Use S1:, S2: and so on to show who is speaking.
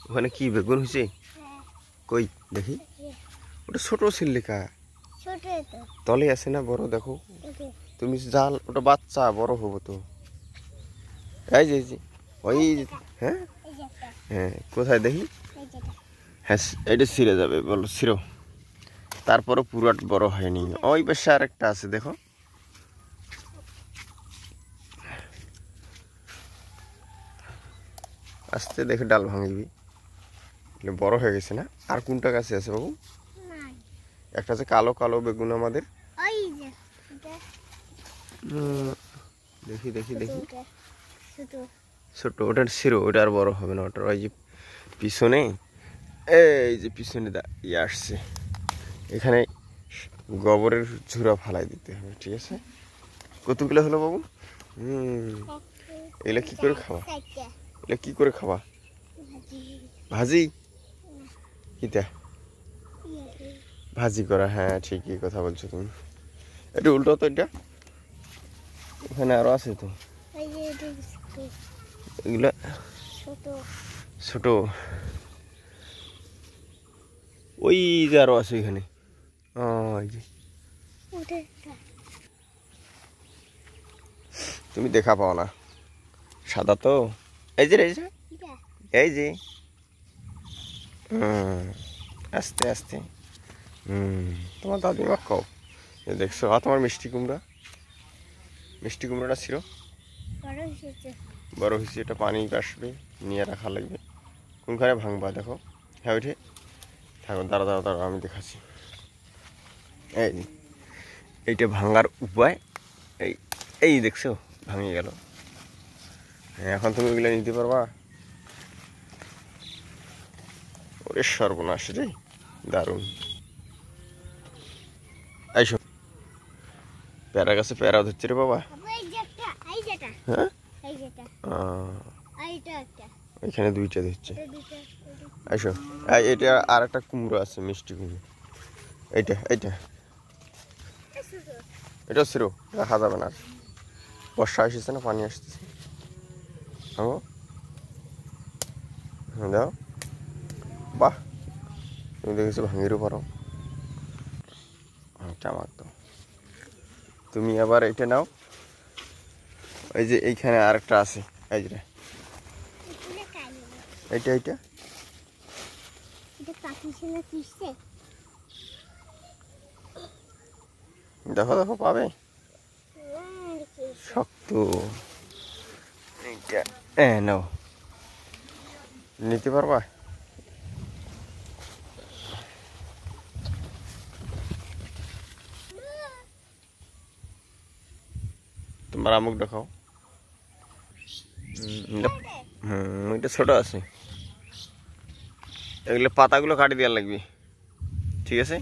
S1: ওখানে কি বেগুন হয়েছে? কই দেখি। ওটা ছোট সিল্লিকা, তলে আছে না বড়? দেখো তুমি জাল, ওটা বাচ্চা, বড় হবো তো। এই যে ওই, হ্যাঁ হ্যাঁ, কোথায় দেখি? হ্যাঁ, এটা ছিঁড়ে যাবে, বলো ছিঁড়ো। তারপরও পুরাট বড় হয়নি। ওই পাশে আর একটা আছে, দেখো। আস্তে দেখে ডাল ভাঙিবি, বড় হয়ে গেছে না? আর কোনটা গাছে আছে বাবু? একটা আছে কালো কালো বেগুন আমাদের। দেখি দেখি দেখি, ছোট, ওটা ছিঁড়ো, ওটা আর বড় হবে না। ওটার ওই যে পিছনে, এই যে পিছনে ইয়ে আসছে, এখানে গোবরের ঝুড়া ফালাই দিতে হবে, ঠিক আছে? কতগুলো হলো বাবু? এগুলো কি করে খাওয়া? এগুলো কি করে খাওয়া? ভাজি? কিটা ভাজি করা? হ্যাঁ, ঠিকই কথা বলছো তুমি। এটা উল্টো তো, এটা ওখানে আরো আছে তো। এগুলা ছোট, ওই যে আরো আছে এখানে। তুমি দেখা পাও না, সাদা তো। এই যে এই যে আস্তে আস্তে। তোমার দাদিমা খাও, দেখছো? তোমার মিষ্টি কুমড়া, মিষ্টি কুমড়াটা ছিল, বড় হয়েছে। এটা পানি আসবে, নিয়ে রাখা লাগবে। কোনখানে ভাঙবা দেখো। হ্যাঁ, ওইঠে থাকো, দাঁড়া দাঁড়া দাঁড়া, আমি দেখাচ্ছি। এই এইটা ভাঙার উপায়, এই এই দেখছো ভাঙে গেল। হ্যাঁ, এখন তুমি ওইগুলো নিতে পারবা? ওরে সর্বনাশ রে, দারুণ। এইসো, প্যারা গাছে প্যারা ধরছে রে বাবা। হ্যাঁ, এখানে দুইটা ধরছে। এইসো, এটা আর একটা কুমড়ো আছে, মিষ্টি কুমড়ো। এইটা এইটা এটা ছিল, রাখা যাবে না। বর্ষা এসেছে না, পানি আসতেছে। দাও, বাহ, তুমি দেখেছো ভাঙিরও পারো। চামাক দাও। তুমি আবার এটা নাও, এই যে এইখানে আরেকটা আছে, এই যে এইটা এইটা দেখো দেখো, পাবে শক্ত। এইটা নাও, নিতে পারবা? তোমার আমুক দেখাও। এটা ছোট আছে, এগুলো পাতাগুলো কাটি দেওয়ার লাগবে, ঠিক আছে?